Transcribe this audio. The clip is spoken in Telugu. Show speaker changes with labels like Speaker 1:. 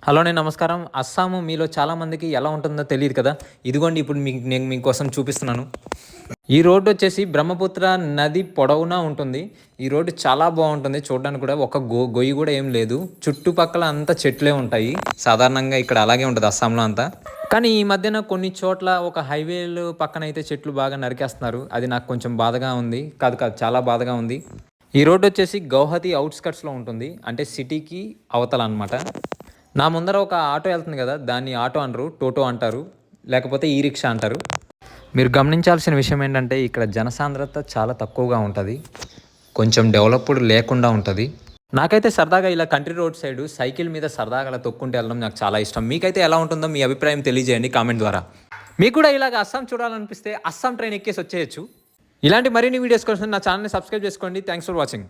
Speaker 1: హలో అండి, నమస్కారం. అస్సాము మీలో చాలామందికి ఎలా ఉంటుందో తెలియదు కదా. ఇదిగోండి ఇప్పుడు నేను మీకోసం చూపిస్తున్నాను. ఈ రోడ్డు వచ్చేసి బ్రహ్మపుత్ర నది పొడవునా ఉంటుంది. ఈ రోడ్డు చాలా బాగుంటుంది చూడడానికి కూడా. ఒక గొయ్యి కూడా ఏం లేదు, చుట్టుపక్కల అంతా చెట్లే ఉంటాయి. సాధారణంగా ఇక్కడ అలాగే ఉంటుంది అస్సాంలో అంతా. కానీ ఈ మధ్యన కొన్ని చోట్ల ఒక హైవేలు పక్కన అయితే చెట్లు బాగా నరికేస్తున్నారు. అది నాకు కొంచెం బాధగా ఉంది. కాదు కాదు, చాలా బాధగా ఉంది. ఈ రోడ్డు వచ్చేసి గౌహతి అవుట్స్కట్స్లో ఉంటుంది, అంటే సిటీకి అవతల అనమాట. నా ముందర ఒక ఆటో వెళ్తుంది కదా, దాన్ని ఆటో అనరు, టోటో అంటారు, లేకపోతే ఈ రిక్షా అంటారు. మీరు గమనించాల్సిన విషయం ఏంటంటే ఇక్కడ జనసాంద్రత చాలా తక్కువగా ఉంటుంది, కొంచెం డెవలప్డ్ లేకుండా ఉంటుంది. నాకైతే సరదాగా ఇలా కంట్రీ రోడ్ సైడ్ సైకిల్ మీద సరదాగా అలా తొక్కుంటూ వెళ్ళడం నాకు చాలా ఇష్టం. మీకైతే ఎలా ఉంటుందో మీ అభిప్రాయం తెలియజేయండి కామెంట్ ద్వారా. మీకు కూడా ఇలాగ అస్సాం చూడాలనిపిస్తే అస్సాం ట్రైన్ ఎక్కేసి వచ్చేయచ్చు. ఇలాంటి మరిన్ని వీడియోస్ కోసం నా ఛానల్ని సబ్స్క్రైబ్ చేసుకోండి. Thanks for watching.